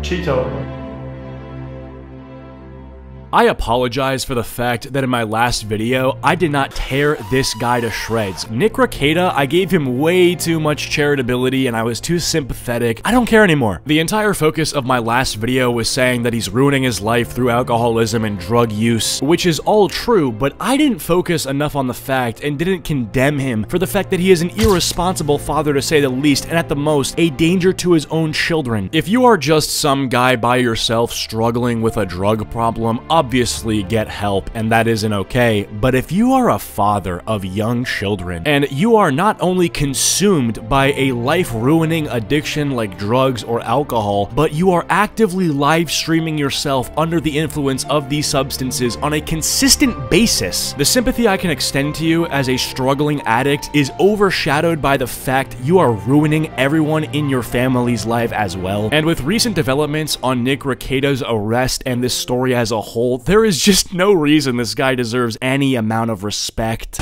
Acheeto. I apologize for the fact that in my last video, I did not tear this guy to shreds. Rekieta, I gave him way too much charitability and I was too sympathetic. I don't care anymore. The entire focus of my last video was saying that he's ruining his life through alcoholism and drug use, which is all true, but I didn't focus enough on the fact and didn't condemn him for the fact that he is an irresponsible father to say the least, and at the most, a danger to his own children. If you are just some guy by yourself struggling with a drug problem, obviously get help, and that isn't okay. But if you are a father of young children, and you are not only consumed by a life-ruining addiction like drugs or alcohol, but you are actively live streaming yourself under the influence of these substances on a consistent basis, the sympathy I can extend to you as a struggling addict is overshadowed by the fact you are ruining everyone in your family's life as well. And with recent developments on Rekieta's arrest and this story as a whole, there is just no reason this guy deserves any amount of respect.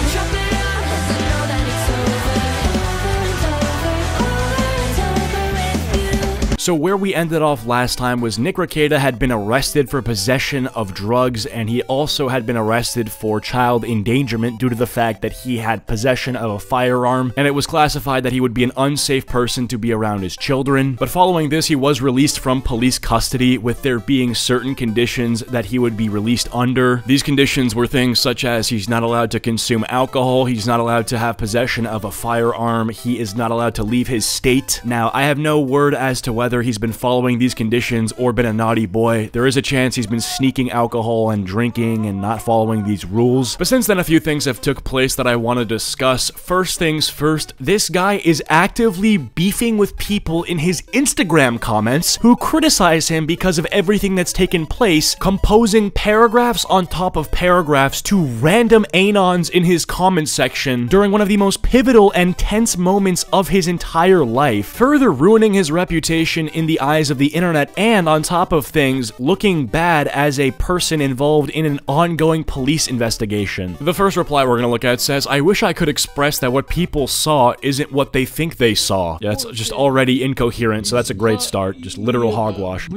So where we ended off last time was Rekieta had been arrested for possession of drugs, and he also had been arrested for child endangerment due to the fact that he had possession of a firearm, and it was classified that he would be an unsafe person to be around his children. But following this, he was released from police custody, with there being certain conditions that he would be released under. These conditions were things such as he's not allowed to consume alcohol, he's not allowed to have possession of a firearm, he is not allowed to leave his state. Now, I have no word as to whether he's been following these conditions or been a naughty boy. There is a chance he's been sneaking alcohol and drinking and not following these rules. But since then, a few things have took place that I want to discuss. First things first, this guy is actively beefing with people in his Instagram comments who criticize him because of everything that's taken place, composing paragraphs on top of paragraphs to random anons in his comment section during one of the most pivotal and tense moments of his entire life, further ruining his reputation in the eyes of the internet, and on top of things, looking bad as a person involved in an ongoing police investigation. The first reply we're gonna look at says, "I wish I could express that what people saw isn't what they think they saw." Yeah, it's just already incoherent, so that's a great start. Just literal hogwash.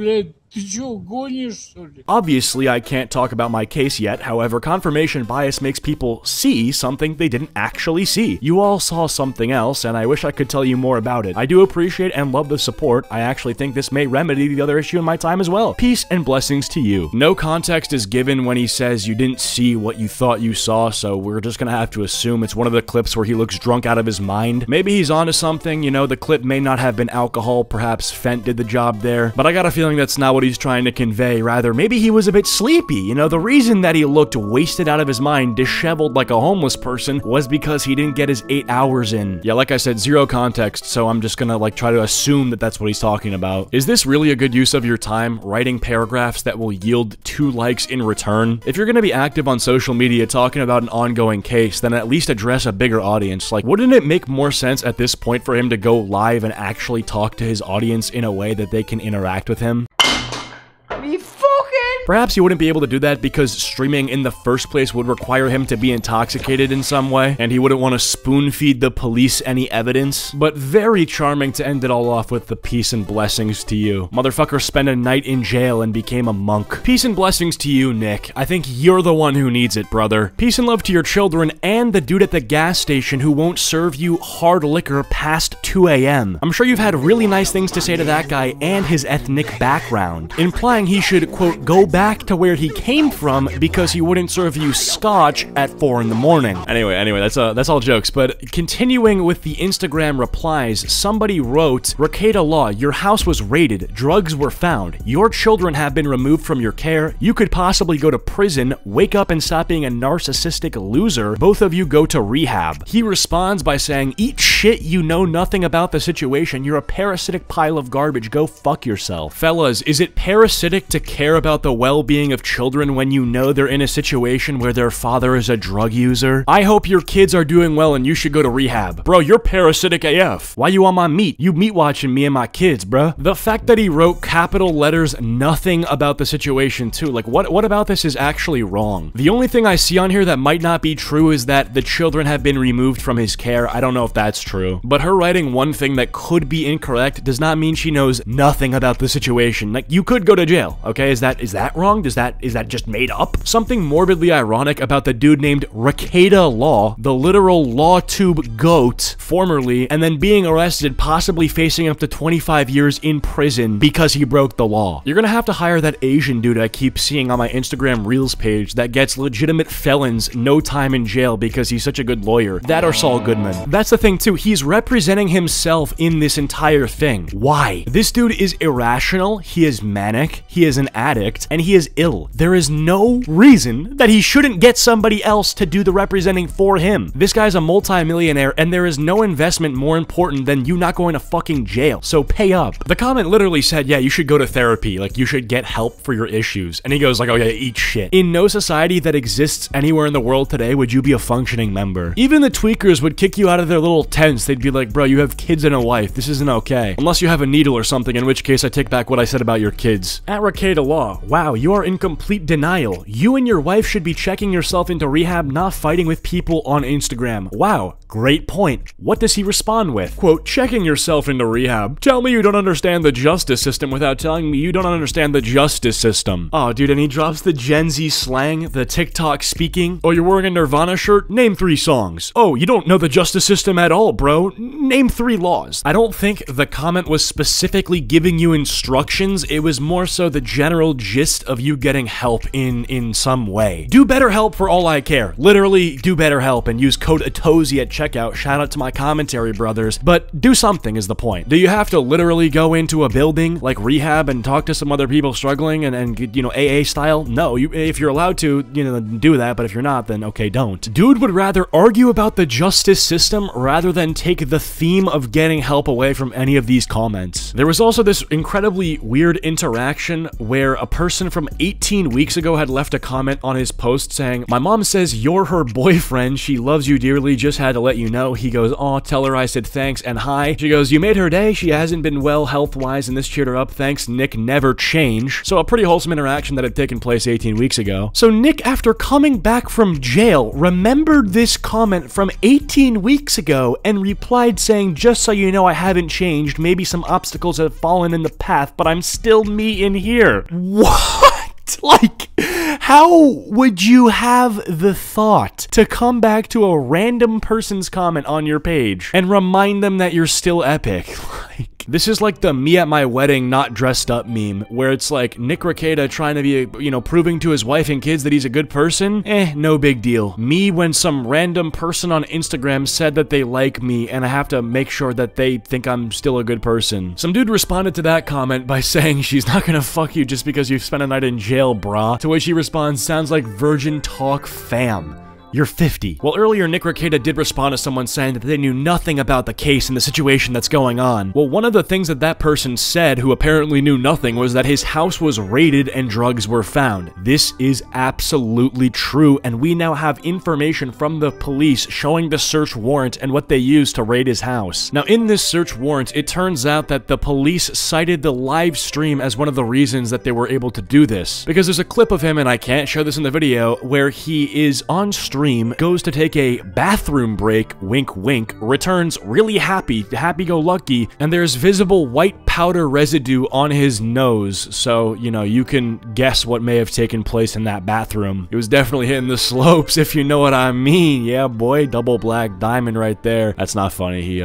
Obviously, I can't talk about my case yet, however, confirmation bias makes people see something they didn't actually see. You all saw something else, and I wish I could tell you more about it. I do appreciate and love the support. I actually think this may remedy the other issue in my time as well. Peace and blessings to you. No context is given when he says you didn't see what you thought you saw, so we're just gonna have to assume it's one of the clips where he looks drunk out of his mind. Maybe he's onto something, you know, the clip may not have been alcohol, perhaps Fent did the job there, but I got a feeling that's not what he's trying to convey. Rather, maybe he was a bit sleepy. You know, the reason that he looked wasted out of his mind, disheveled like a homeless person, was because he didn't get his 8 hours in. Yeah, like I said, zero context, so I'm just gonna try to assume that that's what he's talking about. Is this really a good use of your time, writing paragraphs that will yield 2 likes in return? If you're gonna be active on social media talking about an ongoing case, then at least address a bigger audience. Like, wouldn't it make more sense at this point for him to go live and actually talk to his audience in a way that they can interact with him? Perhaps he wouldn't be able to do that because streaming in the first place would require him to be intoxicated in some way, and he wouldn't want to spoon-feed the police any evidence. But very charming to end it all off with the peace and blessings to you. Motherfucker spent a night in jail and became a monk. Peace and blessings to you, Nick. I think you're the one who needs it, brother. Peace and love to your children and the dude at the gas station who won't serve you hard liquor past 2 AM. I'm sure you've had really nice things to say to that guy and his ethnic background, implying he should, quote, go back to where he came from because he wouldn't serve you scotch at 4 in the morning. Anyway, that's all jokes, but continuing with the Instagram replies, somebody wrote, Rekieta Law, your house was raided, drugs were found, your children have been removed from your care, you could possibly go to prison, wake up and stop being a narcissistic loser, both of you go to rehab. He responds by saying, eat shit, you know nothing about the situation, you're a parasitic pile of garbage, go fuck yourself. Fellas, is it parasitic to care about the well-being of children when you know they're in a situation where their father is a drug user? I hope your kids are doing well and you should go to rehab. Bro, you're parasitic AF. Why you on my meat? You meat watching me and my kids, bro. The fact that he wrote capital letters nothing about the situation too, like what about this is actually wrong? The only thing I see on here that might not be true is that the children have been removed from his care. I don't know if that's true. But her writing one thing that could be incorrect does not mean she knows nothing about the situation. Like, you could go to jail, okay? Is that wrong? Is that just made up? Something morbidly ironic about the dude named Rekieta Law, the literal law tube goat, formerly, and then being arrested, possibly facing up to 25 years in prison because he broke the law. You're gonna have to hire that Asian dude I keep seeing on my Instagram Reels page that gets legitimate felons no time in jail because he's such a good lawyer. That or Saul Goodman. That's the thing too, he's representing himself in this entire thing. Why? This dude is irrational, he is manic, he is an addict, and he is ill. There is no reason that he shouldn't get somebody else to do the representing for him. This guy's a multi-millionaire, and there is no investment more important than you not going to fucking jail, so pay up. The comment literally said, yeah, you should go to therapy, like you should get help for your issues. And he goes like, oh yeah, eat shit. In no society that exists anywhere in the world today would you be a functioning member. Even the tweakers would kick you out of their little tents. They'd be like, bro, you have kids and a wife. This isn't okay. Unless you have a needle or something, in which case I take back what I said about your kids. At Rekieta Law, wow, you are in complete denial. You and your wife should be checking yourself into rehab, not fighting with people on Instagram. Wow, great point. What does he respond with? Quote, checking yourself into rehab. Tell me you don't understand the justice system without telling me you don't understand the justice system. Oh, dude, and he drops the Gen Z slang, the TikTok speaking. Oh, you're wearing a Nirvana shirt? Name 3 songs. Oh, you don't know the justice system at all, bro. Name 3 laws. I don't think the comment was specifically giving you instructions. It was more so the general gist of you getting help in some way. Do BetterHelp for all I care. Literally, do BetterHelp and use code ATOZI at checkout. Shout out to my commentary brothers. But do something is the point. Do you have to literally go into a building like rehab and talk to some other people struggling and you know, AA style? No, if you're allowed to, you know, do that, but if you're not, then okay, don't. Dude would rather argue about the justice system rather than take the theme of getting help away from any of these comments. There was also this incredibly weird interaction where a person from 18 weeks ago had left a comment on his post saying, my mom says you're her boyfriend, she loves you dearly, just had to let you know. He goes, aw, tell her I said thanks and hi. She goes, you made her day, she hasn't been well health-wise and this cheered her up, thanks Nick, never change. So a pretty wholesome interaction that had taken place 18 weeks ago. So Nick, after coming back from jail, remembered this comment from 18 weeks ago and replied saying, just so you know I haven't changed, maybe some obstacles have fallen in the path, but I'm still me in here. What? Like, how would you have the thought to come back to a random person's comment on your page and remind them that you're still epic? Like, this is like the me at my wedding not dressed up meme, where it's like Nick Rekieta trying to be, you know, proving to his wife and kids that he's a good person. No big deal. Me when some random person on Instagram said that they like me and I have to make sure that they think I'm still a good person. Some dude responded to that comment by saying she's not gonna fuck you just because you've spent a night in jail, brah. To which he responds, sounds like virgin talk fam. You're 50. Well, earlier, Nick Rekieta did respond to someone saying that they knew nothing about the case and the situation that's going on. Well, one of the things that that person said, who apparently knew nothing, was that his house was raided and drugs were found. This is absolutely true, and we now have information from the police showing the search warrant and what they used to raid his house. Now, in this search warrant, it turns out that the police cited the live stream as one of the reasons that they were able to do this. Because there's a clip of him, and I can't show this in the video, where he is on stream, goes to take a bathroom break, wink wink, returns really happy-go-lucky, and there's visible white powder residue on his nose, so, you know, you can guess what may have taken place in that bathroom. It was definitely hitting the slopes, if you know what I mean. Yeah, boy, double black diamond right there. That's not funny. He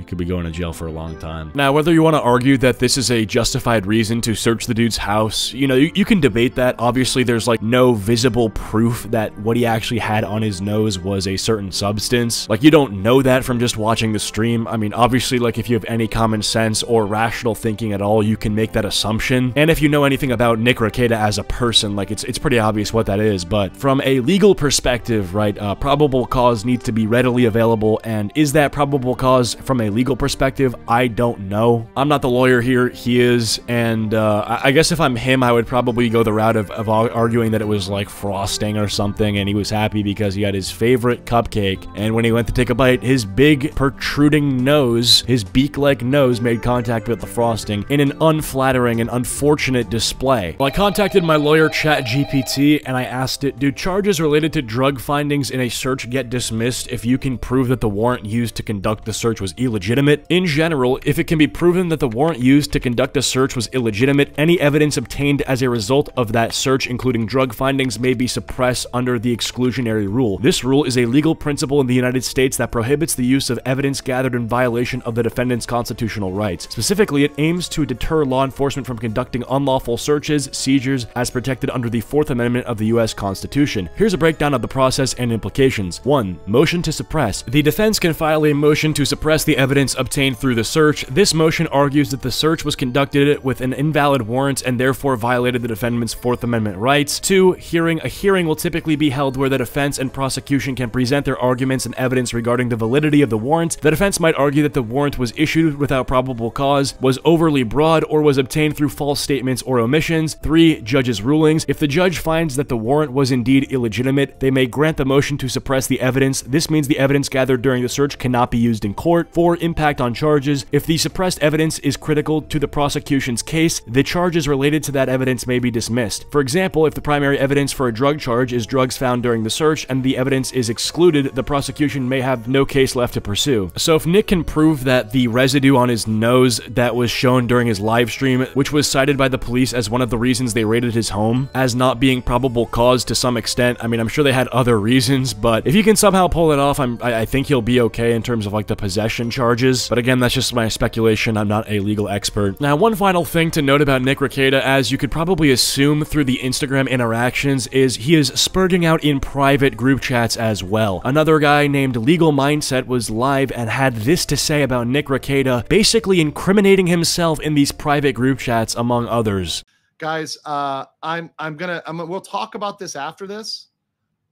could be going to jail for a long time. Now, whether you want to argue that this is a justified reason to search the dude's house, you know, you can debate that. Obviously, there's like no visible proof that what he actually had on his nose was a certain substance. Like, you don't know that from just watching the stream. I mean, obviously, like, if you have any common sense or rational rational thinking at all, you can make that assumption. And if you know anything about Nick Rekieta as a person, like it's pretty obvious what that is. But from a legal perspective, right, probable cause needs to be readily available. And is that probable cause from a legal perspective? I don't know. I'm not the lawyer here. He is. And I guess if I'm him, I would probably go the route of arguing that it was like frosting or something, and he was happy because he had his favorite cupcake, and when he went to take a bite, his big protruding nose, his beak-like nose, made contact with the frosting in an unflattering and unfortunate display. Well, I contacted my lawyer ChatGPT and I asked it, do charges related to drug findings in a search get dismissed if you can prove that the warrant used to conduct the search was illegitimate? In general, if it can be proven that the warrant used to conduct a search was illegitimate, any evidence obtained as a result of that search, including drug findings, may be suppressed under the exclusionary rule. This rule is a legal principle in the United States that prohibits the use of evidence gathered in violation of the defendant's constitutional rights. Specifically, it aims to deter law enforcement from conducting unlawful searches, seizures, as protected under the Fourth Amendment of the U.S. Constitution. Here's a breakdown of the process and implications. 1. Motion to suppress. The defense can file a motion to suppress the evidence obtained through the search. This motion argues that the search was conducted with an invalid warrant and therefore violated the defendant's Fourth Amendment rights. 2. Hearing. A hearing will typically be held where the defense and prosecution can present their arguments and evidence regarding the validity of the warrant. The defense might argue that the warrant was issued without probable cause, was overly broad, or was obtained through false statements or omissions. 3. Judge's rulings. If the judge finds that the warrant was indeed illegitimate, they may grant the motion to suppress the evidence. This means the evidence gathered during the search cannot be used in court. 4. Impact on charges. If the suppressed evidence is critical to the prosecution's case, the charges related to that evidence may be dismissed. For example, if the primary evidence for a drug charge is drugs found during the search and the evidence is excluded, the prosecution may have no case left to pursue. So if Nick can prove that the residue on his nose that was shown during his live stream, which was cited by the police as one of the reasons they raided his home, as not being probable cause to some extent, I mean, I'm sure they had other reasons, but if he can somehow pull it off, I think he'll be okay in terms of like the possession charges. But again, that's just my speculation. I'm not a legal expert. Now, one final thing to note about Nick Rekieta, as you could probably assume through the Instagram interactions, is he is spurging out in private group chats as well. Another guy named Legal Mindset was live and had this to say about Nick Rekieta, basically incriminating himself in these private group chats, among others. Guys, we'll talk about this after this,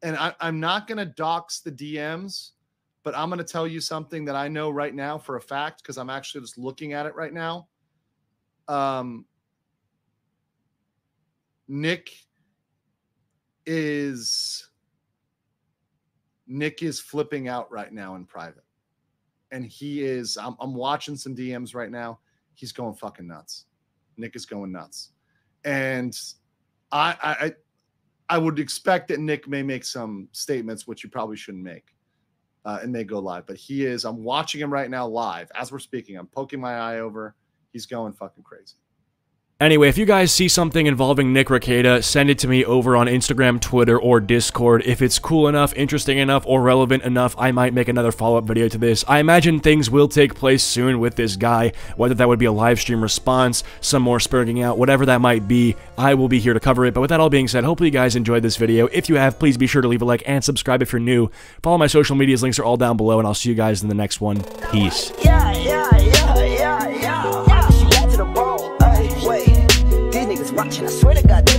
and I'm not gonna dox the DMs, but I'm gonna tell you something that I know right now for a fact because I'm actually just looking at it right now. Nick is flipping out right now in private, and he is. I'm watching some DMs right now. He's going fucking nuts. Nick is going nuts, and I would expect that Nick may make some statements which you probably shouldn't make, and may go live. But he is. I'm watching him right now live as we're speaking. I'm poking my eye over. He's going fucking crazy. Anyway, if you guys see something involving Nick Rekieta, send it to me over on Instagram, Twitter, or Discord. If it's cool enough, interesting enough, or relevant enough, I might make another follow-up video to this. I imagine things will take place soon with this guy, whether that would be a live stream response, some more spurging out, whatever that might be, I will be here to cover it. But with that all being said, hopefully you guys enjoyed this video. If you have, please be sure to leave a like and subscribe if you're new. Follow my social medias, links are all down below, and I'll see you guys in the next one. Peace. Watching, I swear to God.